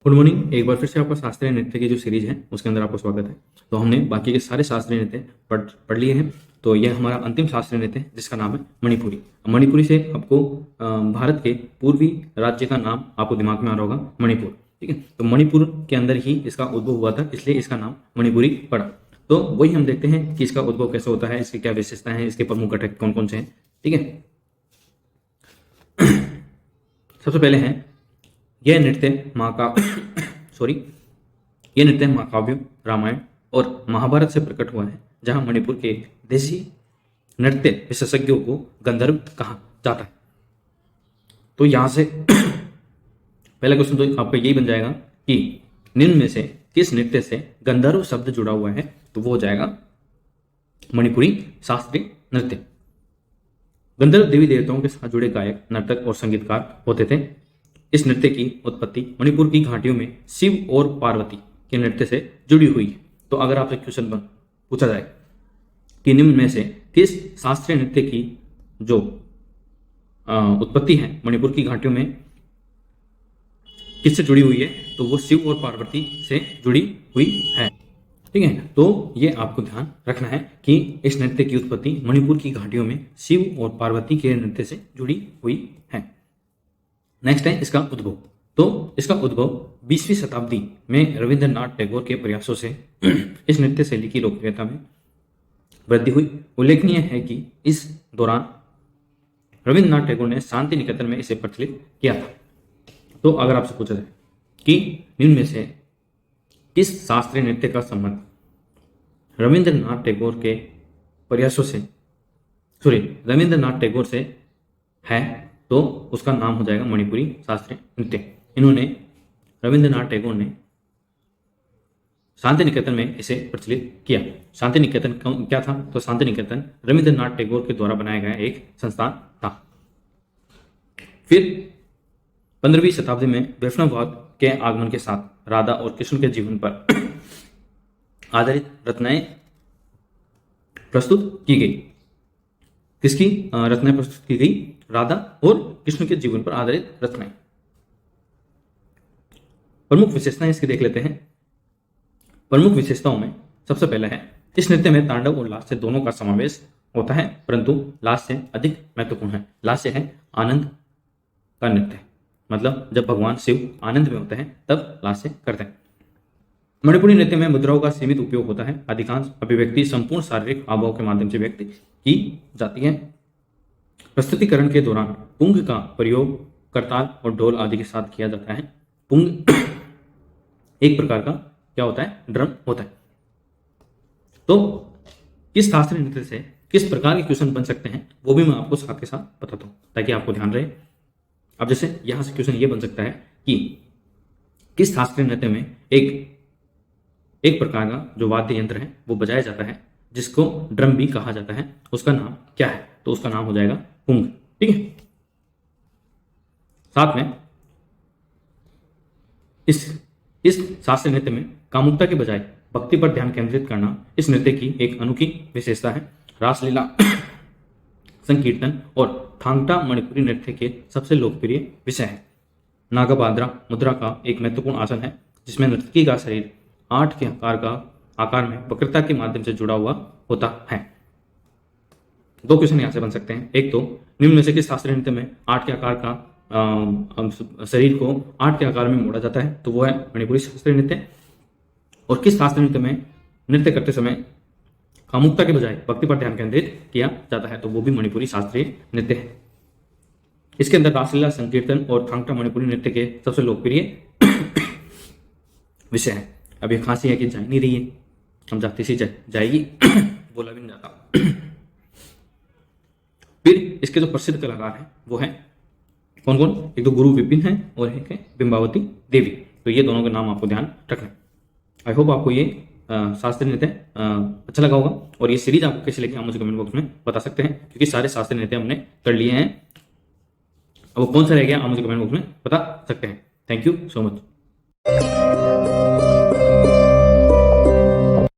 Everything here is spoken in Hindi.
Good morning. एक बार फिर से आपका शास्त्रीय नृत्य की जो सीरीज है उसके अंदर आपको स्वागत है। तो हमने बाकी के सारे शास्त्रीय नृत्य पढ़ लिए हैं। तो यह हमारा अंतिम शास्त्रीय नृत्य है जिसका नाम है मणिपुरी। मणिपुरी से आपको भारत के पूर्वी राज्य का नाम आपको दिमाग में आ रहा होगा, मणिपुर। ठीक है, तो मणिपुर के अंदर ही इसका उद्भव हुआ था, इसलिए इसका नाम मणिपुरी पड़ा। तो वही हम देखते हैं कि इसका उद्भव कैसे होता है, इसकी क्या विशेषताएं हैं, इसके प्रमुख घटक कौन कौन से हैं। ठीक है, सबसे पहले है यह नृत्य यह नृत्य महाकाव्यों, रामायण और महाभारत से प्रकट हुआ है, जहां मणिपुर के देसी नृत्य विशेषज्ञों को गंधर्व कहा जाता है। तो यहां से पहला क्वेश्चन तो आपका यही बन जाएगा कि निम्न में से किस नृत्य से गंधर्व शब्द जुड़ा हुआ है, तो वो हो जाएगा मणिपुरी शास्त्रीय नृत्य। गंधर्व देवी देवताओं के साथ जुड़े गायक, नर्तक और संगीतकार होते थे। इस नृत्य की उत्पत्ति मणिपुर की घाटियों में शिव और पार्वती के नृत्य से जुड़ी हुई है। तो अगर आपसे क्वेश्चन पूछा जाए कि निम्न में से किस शास्त्रीय नृत्य की जो उत्पत्ति है मणिपुर की घाटियों में किससे जुड़ी हुई है, तो वो शिव और पार्वती से जुड़ी हुई है। ठीक है, तो ये आपको ध्यान रखना है कि इस नृत्य की उत्पत्ति मणिपुर की घाटियों में शिव और पार्वती के नृत्य से जुड़ी हुई है। नेक्स्ट है इसका उद्भव। तो इसका उद्भव 20वीं शताब्दी में रविंद्रनाथ टैगोर के प्रयासों से इस नृत्य शैली की लोकप्रियता में वृद्धि हुई। उल्लेखनीय है कि इस दौरान रविंद्रनाथ टैगोर ने शांति निकेतन में इसे प्रचलित किया था। तो अगर आपसे पूछा जाए कि निम्न में से किस शास्त्रीय नृत्य का संबंध रविंद्रनाथ टैगोर के प्रयासों से रविंद्रनाथ टैगोर से है, तो उसका नाम हो जाएगा मणिपुरी शास्त्रीय नृत्य। इन्होंने रविंद्रनाथ टैगोर ने शांति निकेतन में इसे प्रचलित किया। शांति निकेतन क्या था, तो शांति निकेतन रविंद्रनाथ टैगोर के द्वारा बनाया गया एक संस्थान था। फिर 15वीं शताब्दी में वैष्णववाद के आगमन के साथ राधा और कृष्ण के जीवन पर आधारित रचनाएं प्रस्तुत की गई। किसकी रचनाएं प्रस्तुत की गई? राधा और कृष्ण के जीवन पर आधारित रचनाएं। प्रमुख विशेषताएं इसकी देख लेते हैं। प्रमुख विशेषताओं में सबसे पहला है इस नृत्य में तांडव और लास्य दोनों का समावेश होता है, परंतु लास्य अधिक महत्वपूर्ण है। लास्य है आनंद का नृत्य, मतलब जब भगवान शिव आनंद में होते हैं तब लास्य करते हैं। मणिपुरी नृत्य में मुद्राओं का सीमित उपयोग होता है। अधिकांश अभिव्यक्ति संपूर्ण शारीरिक हावभाव के माध्यम से व्यक्त की जाती है। प्रस्तुतिकरण के दौरान पुंग का प्रयोग करताल और ढोल आदि के साथ किया जाता है। पुंग एक प्रकार का क्या होता है? ड्रम होता है। तो किस शास्त्रीय नृत्य से किस प्रकार के क्वेश्चन बन सकते हैं वो भी मैं आपको साथ के साथ बताता हूं, ताकि आपको ध्यान रहे। अब जैसे यहां से क्वेश्चन ये बन सकता है कि किस शास्त्रीय नृत्य में एक प्रकार का जो वाद्य यंत्र है वो बजाया जाता है, जिसको ड्रम भी कहा जाता है, उसका नाम क्या है? तो उसका नाम हो जाएगा पुंग। ठीक है, साथ में इस शास्त्रीय नृत्य में कामुकता के बजाय भक्ति पर ध्यान केंद्रित करना इस नृत्य की एक अनोखी विशेषता है। रासलीला, संकीर्तन और थांगटा मणिपुरी नृत्य के सबसे लोकप्रिय विषय है। नागाबाद्रा मुद्रा का एक महत्वपूर्ण आसन है, जिसमें नर्तकी का शरीर 8 के आकार में वक्रता के माध्यम से जुड़ा हुआ होता है। दो क्वेश्चन यहां से बन सकते हैं। एक तो निम्न में से किस शास्त्रीय नृत्य में 8 के आकार का शरीर को 8 के आकार में मोड़ा जाता है, तो वो है मणिपुरी शास्त्रीय नृत्य। और किस शास्त्रीय नृत्य में नृत्य करते समय कामुकता के बजाय भक्ति पर ध्यान केंद्रित किया जाता है, तो वो भी मणिपुरी शास्त्रीय नृत्य है। इसके अंदर रासलीला, संकीर्तन और थांगटा मणिपुरी नृत्य के सबसे लोकप्रिय विषय है। अब ये खांसी है कि जा नहीं रही है, हम जाते सी जाएगी बोला भी नहीं जाता। फिर इसके जो प्रसिद्ध कलाकार हैं वो हैं कौन कौन? एक तो गुरु विपिन है और एक है बिंबावती देवी। तो ये दोनों का नाम आपको ध्यान रखना है। आई होप आपको ये शास्त्रीय नृत्य अच्छा लगा होगा, और ये सीरीज आपको कैसी लगी आप मुझे कमेंट बॉक्स में बता सकते हैं, क्योंकि सारे शास्त्रीय नृत्य हमने कर लिए हैं। अब वो कौन सा रह गया आप मुझे कमेंट बॉक्स में बता सकते हैं। Thank you so much.